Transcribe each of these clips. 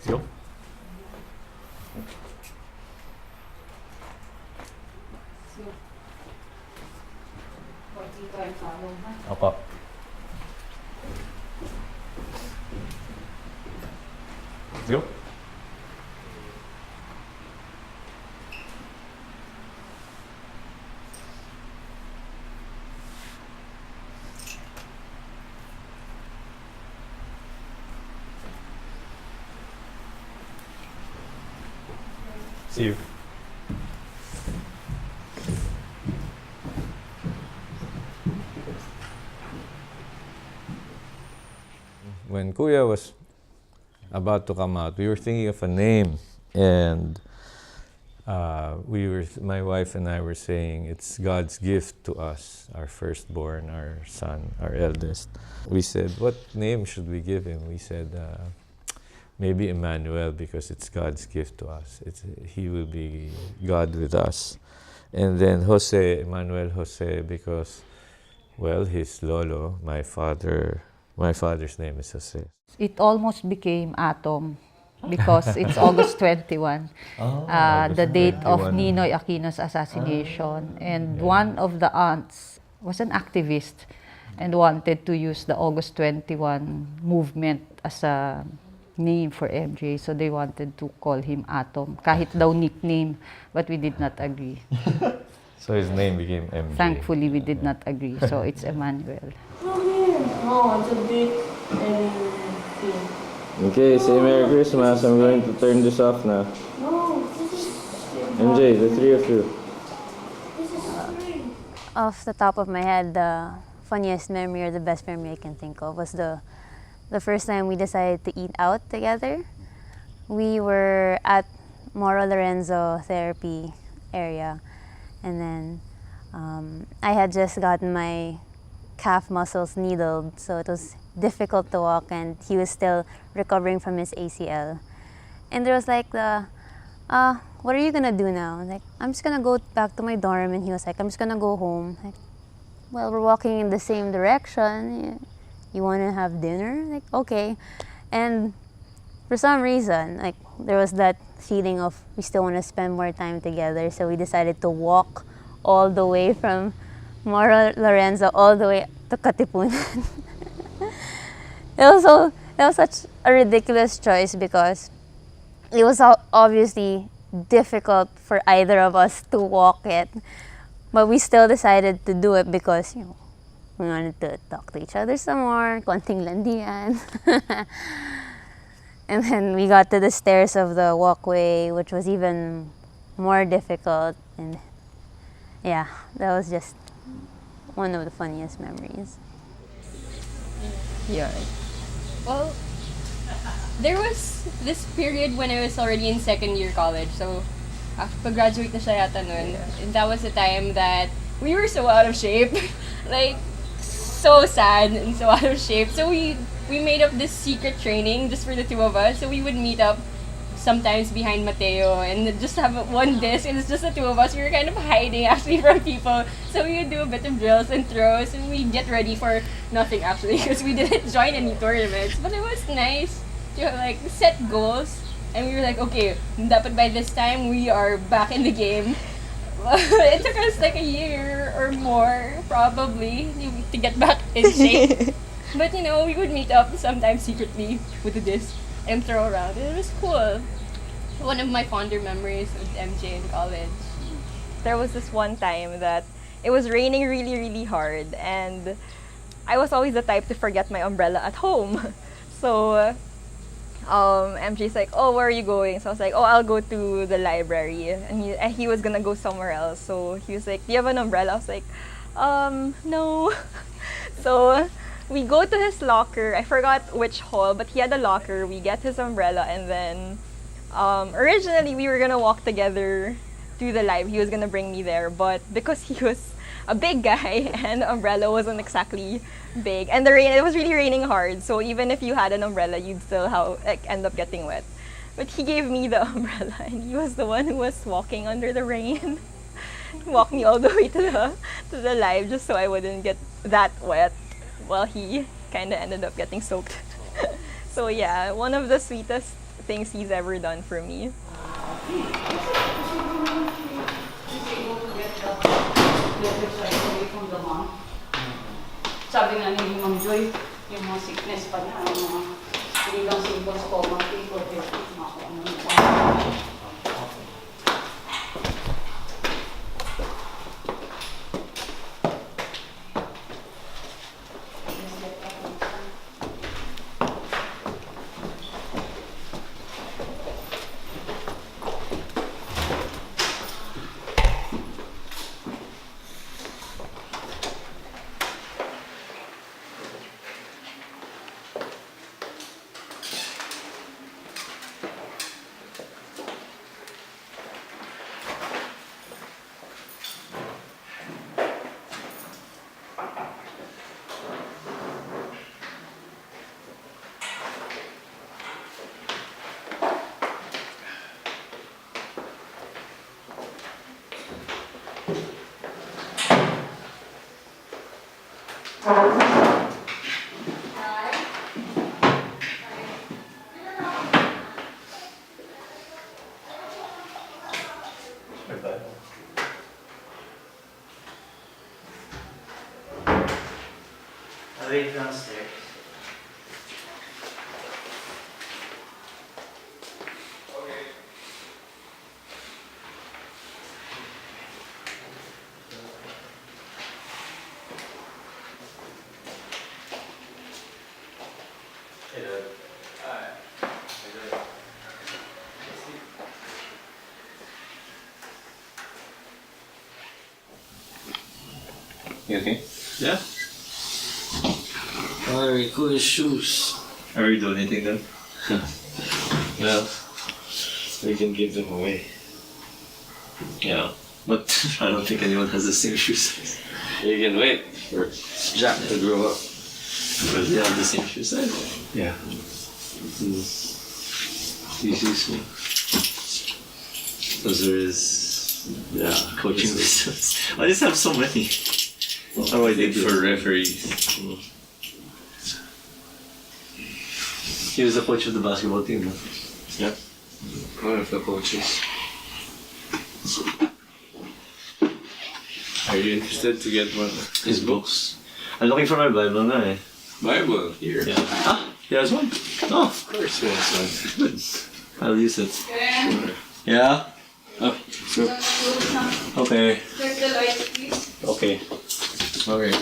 Go. Opo. Go. See you. When Kuya was about to come out, we were thinking of a name, and my wife and I were saying it's God's gift to us, our firstborn, our son, our eldest. We said, what name should we give him? We said, maybe Emmanuel, because it's God's gift to us. He will be God with us. And then Emmanuel Jose, because, well, his lolo, my father's name is Jose. It almost became Atom because it's August 21, the date 21. of Ninoy Aquino's assassination. And one of the aunts was an activist and wanted to use the August 21 movement as a name for MJ. So they wanted to call him Atom, kahit daw nickname, but we did not agree. So his name became MJ. Thankfully, we did not agree. So it's Emmanuel. Oh, it's a big thing. Okay, say Merry Christmas. I'm going to turn this off now. No, this is MJ, the three of you. this is free. Off the top of my head, the funniest memory or the best memory I can think of was the first time we decided to eat out together. We were at Moro Lorenzo therapy area, and then I had just gotten my calf muscles needled, so it was difficult to walk, and he was still recovering from his ACL. And there was like what are you gonna do now? Like, I'm just gonna go back to my dorm, and he was like, I'm just gonna go home. Like, well, we're walking in the same direction. You wanna have dinner? Like, okay. And for some reason, like, there was that feeling of we still wanna spend more time together, so we decided to walk all the way from Moro Lorenzo all the way to Katipunan. That was such a ridiculous choice because it was obviously difficult for either of us to walk it, but we still decided to do it because, you know, we wanted to talk to each other some more, konting landian. And then we got to the stairs of the walkway, which was even more difficult, and yeah, that was just one of the funniest memories. Yeah. Well, there was this period when I was already in second year college. So, pag-graduate na siya yata nun. And that was the time that we were so out of shape. Like, so sad and so out of shape. So we made up this secret training just for the two of us. So we would meet up sometimes behind Mateo and just have one disc, and it's just the two of us. We were kind of hiding actually from people, so we would do a bit of drills and throws, and we'd get ready for nothing actually because we didn't join any tournaments. But it was nice to like set goals, and we were like, okay, dapat by this time we are back in the game. It took us like a year or more probably to get back in shape. But you know, we would meet up sometimes secretly with the disc and throw around. It was cool. One of my fonder memories with MJ in college. There was this one time that it was raining really, really hard, and I was always the type to forget my umbrella at home. So MJ's like, oh, where are you going? So I was like, oh, I'll go to the library. And he was gonna go somewhere else. So he was like, do you have an umbrella? I was like, no. So we go to his locker. I forgot which hall, but he had a locker. We get his umbrella, and then originally we were gonna walk together to the live. He was gonna bring me there, but because he was a big guy and the umbrella wasn't exactly big, and it was really raining hard, so even if you had an umbrella, you'd still end up getting wet. But he gave me the umbrella, and he was the one who was walking under the rain. Walked me all the way to the live just so I wouldn't get that wet, while he kind of ended up getting soaked. So yeah, one of the sweetest things he's ever done for me. Sabi nga ni Ma'am Joy, yung mga sickness pa niya, yung mga hindi lang symptoms ko, mga fever, mga ano. I'll wait downstairs. You okay? Yeah. Very cool shoes. Are we donating them? Well, we can give them away. Yeah. But I don't think anyone has the same shoe size. You can wait for Jack to grow up. Because they have the same shoe size. Yeah. These shoes. Those are his coaching lessons. I just have so many. How do I Big do for this? referees. He was the coach of the basketball team, no? Yeah. One of the coaches. Are you interested to get one of his books? I'm looking for my Bible na eh. Bible here. Yeah. Ah, he has one? Oh, Of course he has one. good. I'll use it. Sure. Yeah? Oh, so, Okay. Turn the lights, please. Okay. okay.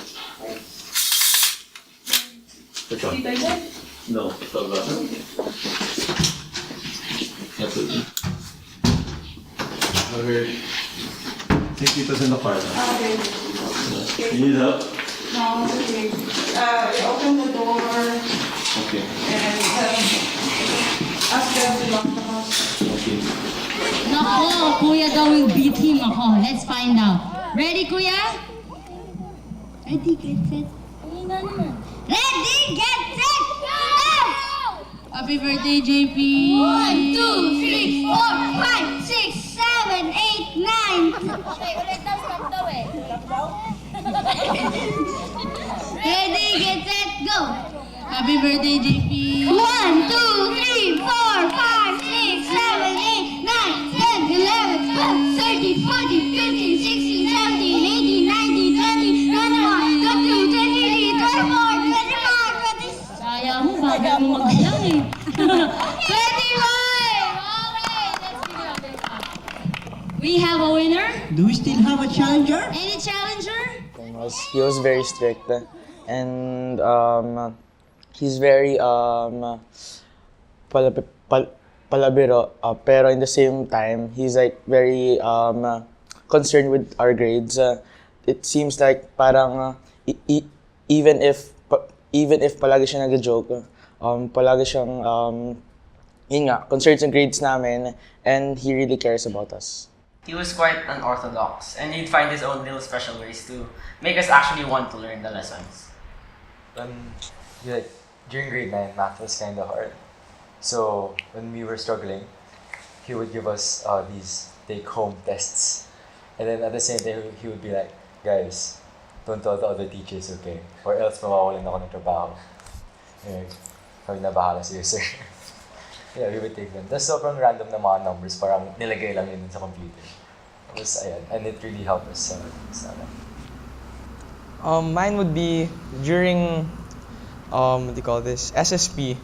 Which one? No. Pavia. Yeah, please. Okay. Take it in the car. Okay. You need help? No, okay. Open the door Okay. and ask them to lock the house. Okay. Nako, Kuya daw will beat him ako. Let's find out. Ready, Kuya? Ready, get set. Ready, get set, go! Happy birthday, JP! 1, 2, 3, 4, 5, 6, 7, 8, 9. Ready, get set, go! Happy birthday, JP! 1, 2, 3, 4, 5, 6, 7, 8, 9, 10, 11, 12, 13, 14, 15, 16, 17, 18, 19, 20, 21, 22, 23, 24, 25, 26. Sayang mo, bago mo magbilang eh. 25! Okay, let's give it up. We have a winner. Do we still have a challenger? Any challenger? He was very strict and he's very palabiro, pero in the same time he's like very concerned with our grades. It seems like parang even if palagi siya nag-joke, palagi siyang yun nga, concerned sa grades namin, and he really cares about us. He was quite unorthodox, and he'd find his own little special ways to make us actually want to learn the lessons. During grade 9, math was kind of hard. So when we were struggling, he would give us these take-home tests. And then at the same time, he would be like, guys, don't tell the other teachers, okay? Or else mawawalan ako ng trabaho. Kami na bahala sa'yo, sir. Yeah, we would take them. Tapos sobrang random na mga numbers, parang nilagay lang yun sa computer. Tapos ayan, and it really helped us sa Mine would be during, what do you call this, SSP.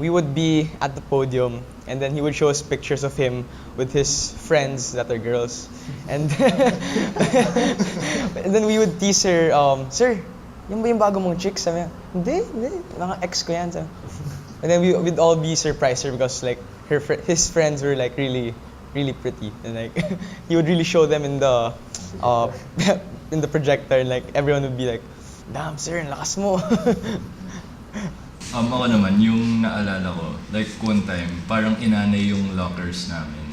We would be at the podium, and then he would show us pictures of him with his friends that are girls. And, and then we would tease her, Sir, yung ba yung bago mong chick? Sabi niya, hindi, mga ex ko yan. Sabi. And then we'd all be surprised her because like his friends were like really pretty, and like he would really show them in the in the projector, and like everyone would be like, damn sir, ang lakas mo. Ako naman, yung naalala ko, like one time, parang inanay yung lockers namin.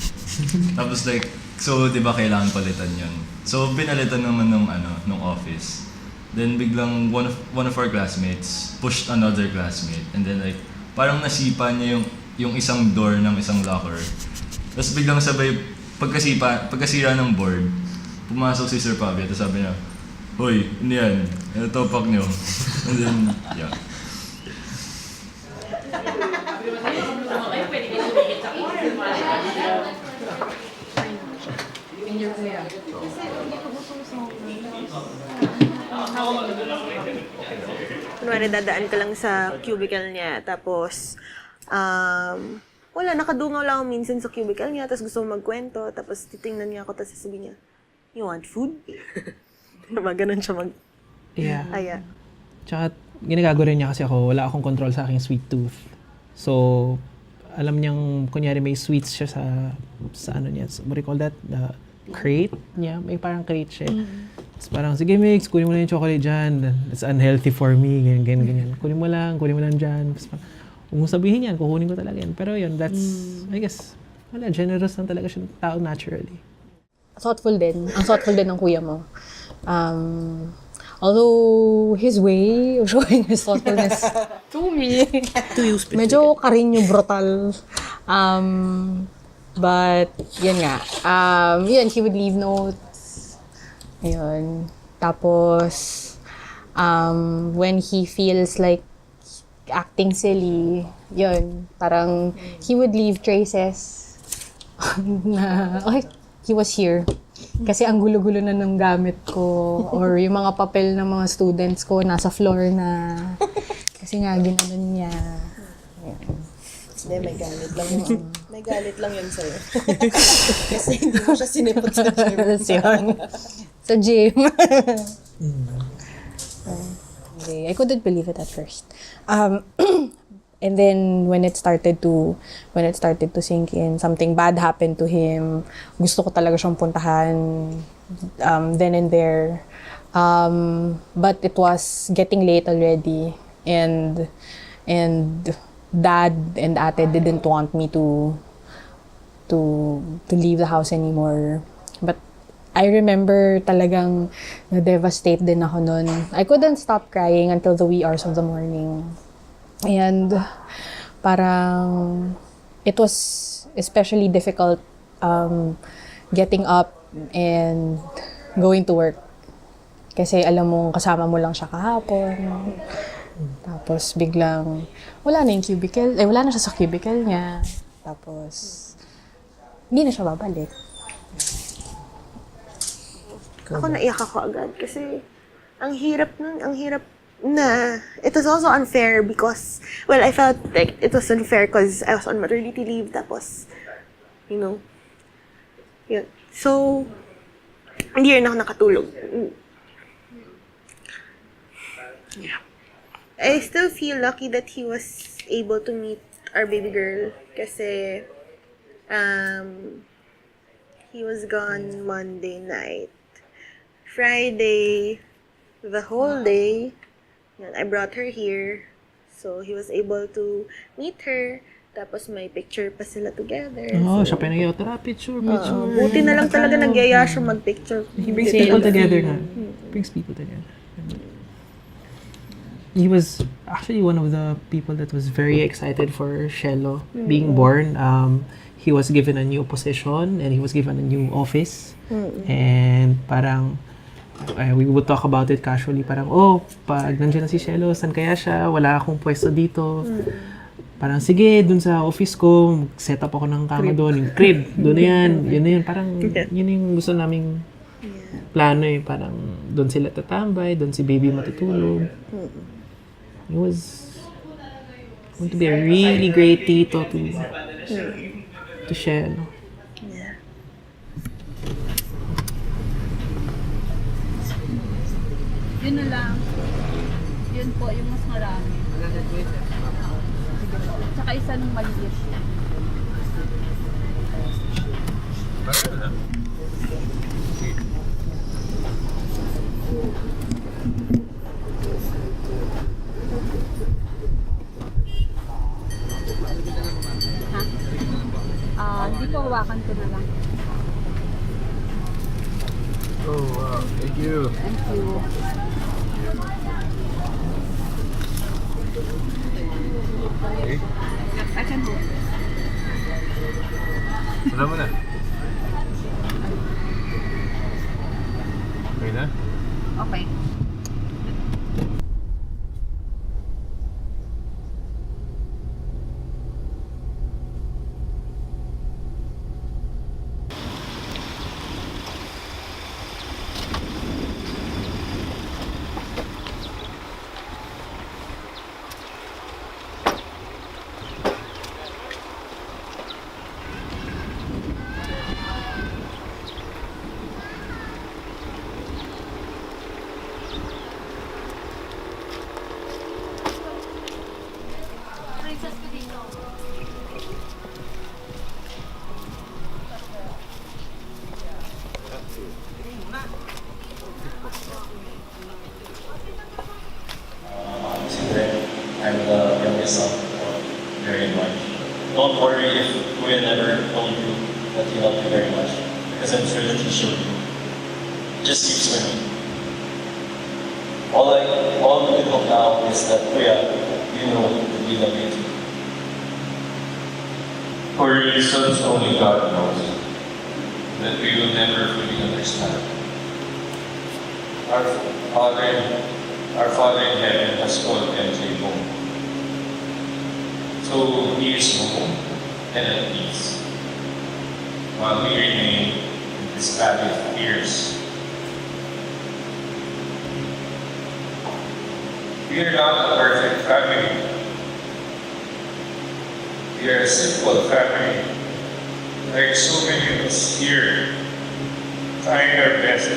Tapos like, so di ba kailangan palitan yun? So pinalitan naman nung office. Then biglang one of our classmates pushed another classmate, and then like, parang nasipa niya yung isang door ng isang locker. Tapos biglang sabay, pagkasira ng board, pumasok si Sir Pavia, tapos sabi niya, "Hoy, hindi yan. Ito pak niyo." And then, yeah. Kunwari, dadaan ka lang sa cubicle niya, tapos, wala, nakadungaw lang ako minsan sa cubicle niya, tapos gusto mo magkwento, tapos titingnan niya ako, tapos sasabihin niya, "You want food?" Diba, ganun siya Yeah. aya. Tsaka, ginagago rin niya kasi ako, wala akong control sa aking sweet tooth. So, alam niyang, kunyari may sweets siya sa ano niya, what do you call that? The crate niya, may parang crate siya. Tapos parang, sige Mix, kunin mo na yung chocolate dyan. It's unhealthy for me, ganyan. Kunin mo lang dyan. Tapos parang, huwag mong sabihin yan, kukunin ko talaga yan. Pero yun, that's, I guess, wala, generous lang talaga siya tao naturally. Thoughtful din. Ang thoughtful din ng kuya mo. Although his way of showing his thoughtfulness to me, medyo karinyo brutal. But, yun nga. Yun, he would leave notes. Ayun. Tapos, when he feels like acting silly, yun, parang he would leave traces na, okay, he was here. Kasi ang gulo-gulo na ng gamit ko, or yung mga papel ng mga students ko nasa floor na. Kasi nga, ginanon niya. Hindi, may galit lang yun. May galit lang yun sa'yo. Kasi hindi mo siya sinipot sa gym. That's yun. Sa gym. Okay. I couldn't believe it at first. And then when it started to sink in, something bad happened to him. Gusto ko talaga siyang puntahan then and there. But it was getting late already, and Dad and Ate didn't want me to leave the house anymore. But I remember talagang na-devastate din ako nun. I couldn't stop crying until the wee hours of the morning. And parang it was especially difficult getting up and going to work. Kasi alam mong kasama mo lang siya kahapon. Tapos biglang wala na yung cubicle, wala na siya sa cubicle niya. Tapos hindi na siya babalik. Ako naiyak ako agad kasi ang hirap na it was also unfair because, well, I felt like it was unfair because I was on maternity leave, tapos, you know, yun. So, hindi rin ako nakatulog. Yeah. I still feel lucky that he was able to meet our baby girl kasi he was gone Monday night. Friday, the whole day, I brought her here. So, he was able to meet her. Tapos may picture pa sila together. Oh, so, siya pinag-iyo, tara, picture. Buti na lang talaga nagyaya siya mag-picture. He brings people together na. Brings people together. He was actually one of the people that was very excited for Shello being born. He was given a new position and he was given a new office. And parang, we would talk about it casually. Parang, pag nandiyan na si Shello, saan kaya siya? Wala akong pwesto dito. Parang, sige, dun sa office ko, set up ako ng kama doon, yung crib, doon na yan, yun na yun. Parang, yun yung gusto naming plano eh. Parang, doon sila tatambay, doon si baby matutulog. It was going to be a really great tito to share, no? Yun na lang. Yun po, yung mas marami. Tsaka isa nung maliit. Hindi ko hawakan ko na lang. Oh, wow. Thank you. Thank you. Okay. I can hold. Wala mo na. Okay na? Okay. Si Dren, I'm the youngest son of very much. Don't worry if Kuya never told you that he loved you very much, because I'm sure that he showed you. Just keep swimming. All we can hope now is that Kuya, you know that we love you too. For reasons only God knows, that we will never fully understand. Our Father in heaven has called MJ home. So he is home and at peace, while we remain in this valley of tears. We are not a perfect family. We are a simple family, like so many of us here, trying our best to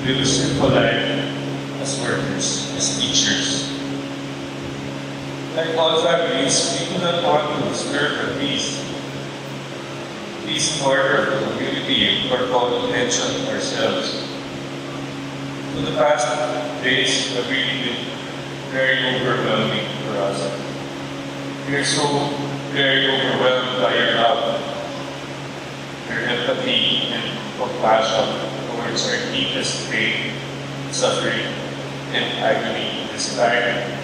live a simple life as workers, as teachers. Like all families, we do not want to disturb the peace. Peace in order of the community or call attention to ourselves. So the past days have really been very overwhelming for us. We are so very overwhelmed by your love, your empathy and compassion towards our deepest pain, suffering, and agony this time.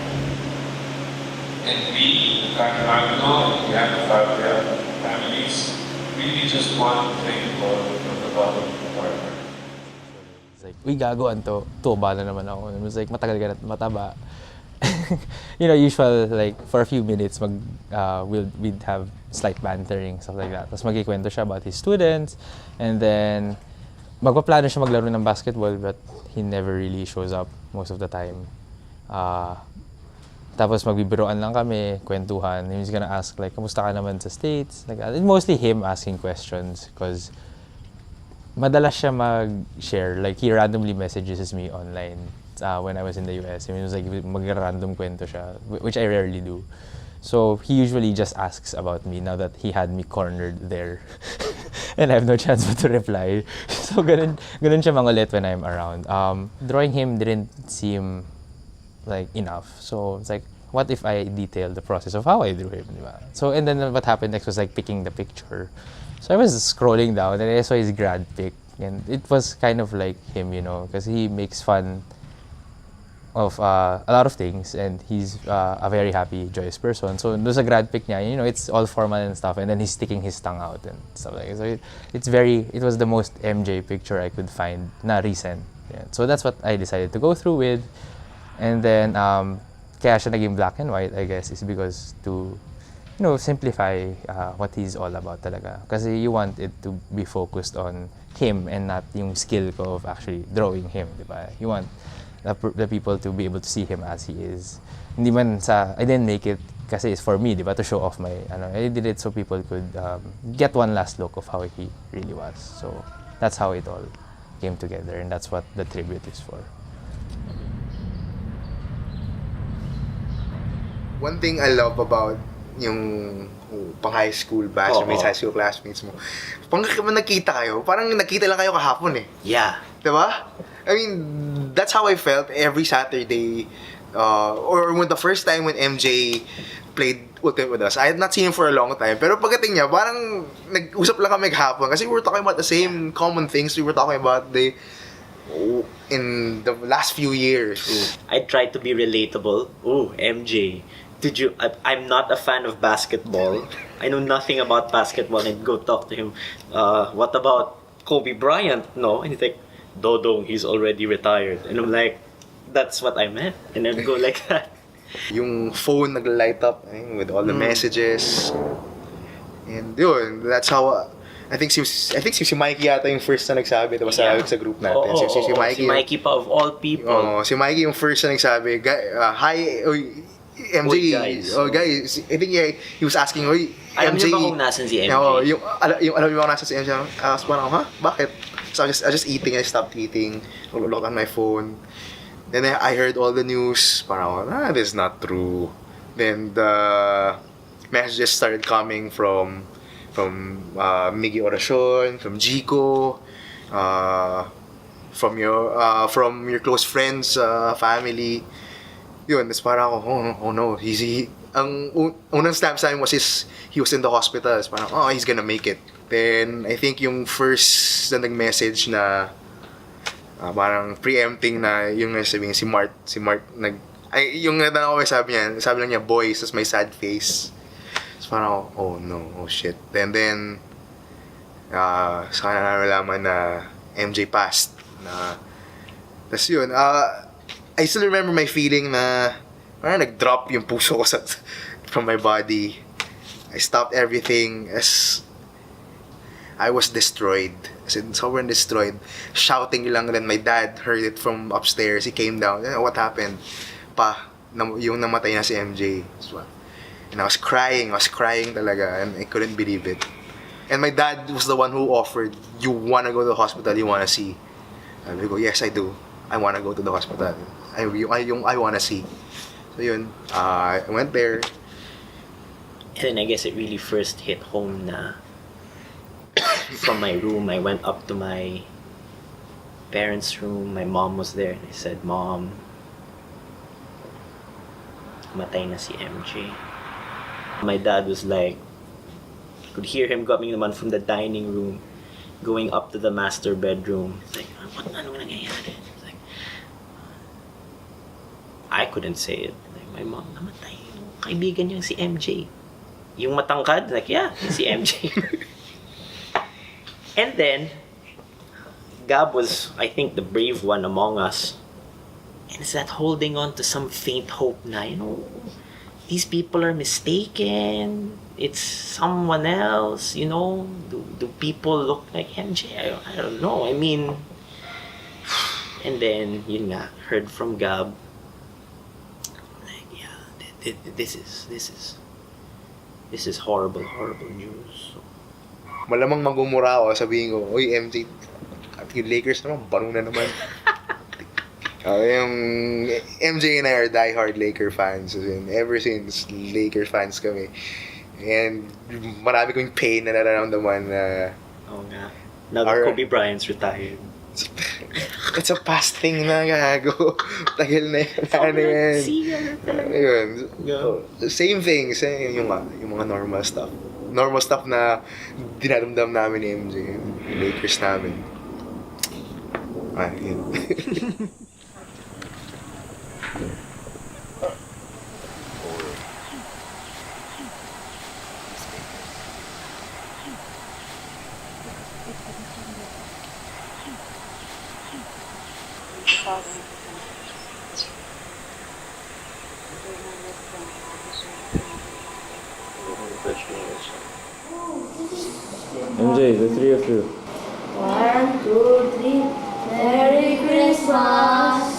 And we, the Emmanuel and the Pavia families, really just want to thank God from the bottom of our heart. It's like, uy, gago, anto. Tuba na naman ako. It was like, matagal ka na mataba. You know, usual, like, for a few minutes, we'd have slight bantering, stuff like that. Tapos magkikwento siya about his students, and then, magpaplano siya maglaro ng basketball, but he never really shows up most of the time. Tapos magbibiroan lang kami, kwentuhan. He's gonna ask, like, kamusta ka naman sa States? Like, mostly him asking questions, because madalas siya mag-share. Like, he randomly messages me online when I was in the US. I mean, it was like mag-random kwento siya, which I rarely do. So he usually just asks about me now that he had me cornered there. And I have no chance but to reply. So ganun siya mangulit when I'm around. Drawing him didn't seem like enough. So it's like, what if I detail the process of how I drew him, di ba? So, and then what happened next was like picking the picture. So I was scrolling down and I saw his grad pic, and it was kind of like him, you know, because he makes fun of a lot of things, and he's a very happy, joyous person. So there's a grad pic niya, you know, it's all formal and stuff, and then he's sticking his tongue out and stuff like that. So it was the most MJ picture I could find na recent. Yeah. So that's what I decided to go through with. And then kaya siya naging black and white, I guess, is because to simplify what he's all about talaga. Kasi you want it to be focused on him and not yung skill ko of actually drawing him, di ba? You want the people to be able to see him as he is. Hindi man I didn't make it kasi it's for me, di ba, to show off my, I did it so people could get one last look of how he really was. So that's how it all came together, and that's what the tribute is for. One thing I love about yung pang high school batchmates, high school classmates mo, pag nagkita kayo, parang nagkita lang kayo kahapon eh. Yeah. Diba? I mean, that's how I felt every Saturday. Or when the first time when MJ played Ultimate with us. I had not seen him for a long time. Pero pagdating niya, parang nag-usap lang kami kahapon. Kasi we were talking about the same common things we were talking about in the last few years. I tried to be relatable. Oh, MJ. I'm not a fan of basketball. I know nothing about basketball, and go talk to him. What about Kobe Bryant? No, and he's like, Dodong, he's already retired. And I'm like, that's what I meant. And then go like that. Yung phone nag-light up with all the messages. And yun, that's how I think si Mikey yata yung first na nagsabi, diba, sa group natin. Si Mikey, si Mikey pa of all people. Si Mikey yung first na nagsabi, hi, MJ, guys, I think he was asking, alam MJ, niyo ba kung nasan si MJ? Alam niyo ba kung nasan si MJ? Parang, bakit? So I was just eating, I stopped eating, looked on my phone. Then I heard all the news, parang, this is not true. Then the messages started coming from Miggy Oracion, from Jico, from your close friends, family. Yun, that's parang ako, oh no, ang unang stamp sa amin was he was in the hospital. It's parang, he's gonna make it. Then, I think yung first na nag-message na parang preempting na yung sabihin si Mart yung natanong ko sabi lang niya, boys, tas may sad face. So parang, oh no, oh shit. Then, saka na nalaman na MJ passed. Tas yun, I still remember my feeling na parang nag-drop yung puso ko from my body. I stopped everything as I was destroyed. As in, sobrang destroyed. Shouting lang. Then my dad heard it from upstairs. He came down. What happened? Yung namatay na si MJ. And I was crying talaga. And I couldn't believe it. And my dad was the one who offered, you wanna go to the hospital, you wanna see. I go, yes, I do. I wanna go to the hospital. I wanna see. So yun, I went there. And then I guess it really first hit home na from my room, I went up to my parents' room. My mom was there. And I said, Mom, matay na si MJ. My dad was like, I could hear him coming naman from the dining room, going up to the master bedroom. It's like, ano nangyayari? It's like, I couldn't say it. Like, my mom, namatay yung kaibigan niyang si MJ. Yung matangkad, like, yeah, si MJ. And then, Gab was, I think, the brave one among us. And it's that holding on to some faint hope na, these people are mistaken. It's someone else, Do people look like MJ? I don't know. I mean, and then, yun nga, heard from Gab. Like, yeah, this is horrible news. Malamang magmumura ako, sabihin ko, oy MJ, at yung Lakers naman, baro na naman. Yung MJ and I are diehard Laker fans. And ever since, Laker fans kami. And marami kong pain na nararamdaman na... Oo nga. Now that Kobe Bryant's retired. It's a past thing na gago. Tagal na yan. Ayun. Same things. Yung mga normal stuff. Normal stuff na dinaramdam namin ni MJ. Yung Lakers namin. Yun. Which means MJ, the three of you. 1, 2, 3. Merry Christmas!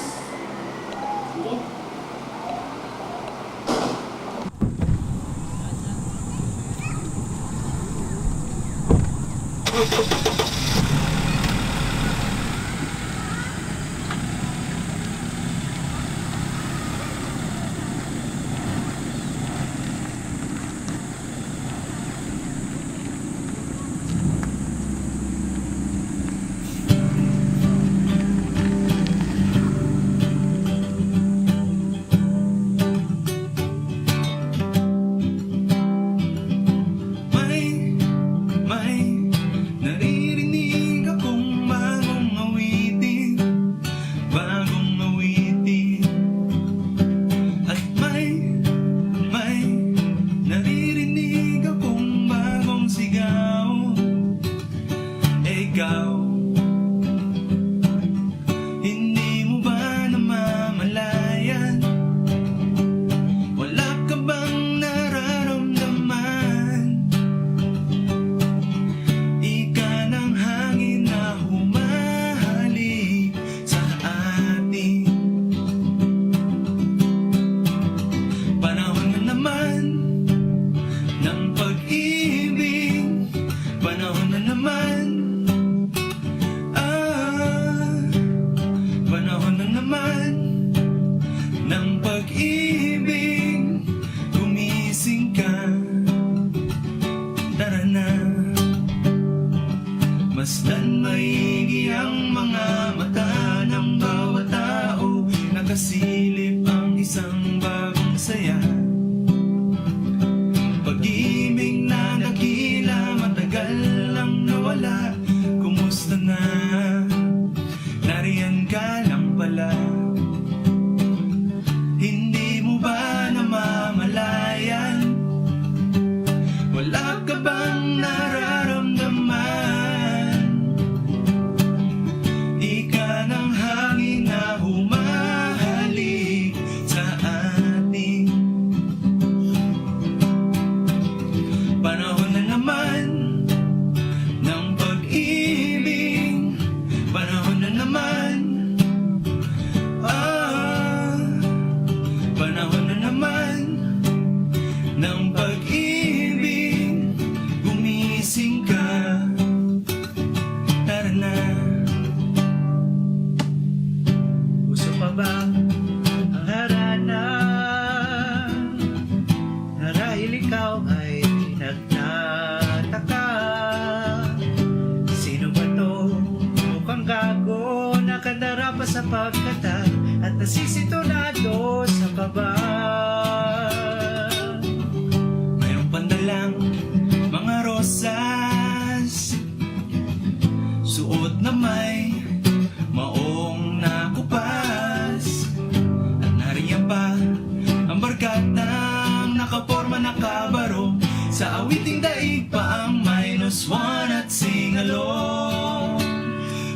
Masdan maigi ang mga mata ng bawat tao. Nakasilip ang isang bagong saya. Pag-ibig na dakila, matagal lang nawala. Kumusta na? Nariyan ka lang pala. Hindi mo ba namamalayan? Wala ka bang nararamdaman? Ika ng hangin na humahalik sa atin. Panahon na naman ng pag-ibig. Panahon na naman. Panahon na naman ng pag-ibig. Gumising ka. Tara na. Gusto pa ba ang harana? Narahil ikaw ay nagtataka. Sino ba to? Mukhang gago. Nakadara pa sa pagkata at nasisitonado sa kaba. Mayroong pandalang mga rosas, suot na may maong nakupas. At nariyan pa ang barkatang nakaporma nakabaro. Sa awiting daig pa ang -1 at singalong.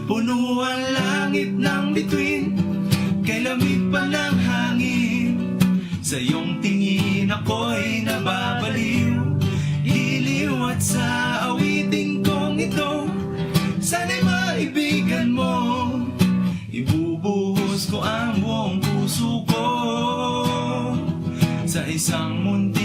Puno ang langit ng bituin, kay lamig pa ng hangin. Sa iyong tingin ako'y nababaliw. Giliw at sa awiting kong ito, sana'y maibigan mo. Ibubuhos ko ang buong puso ko sa isang mundo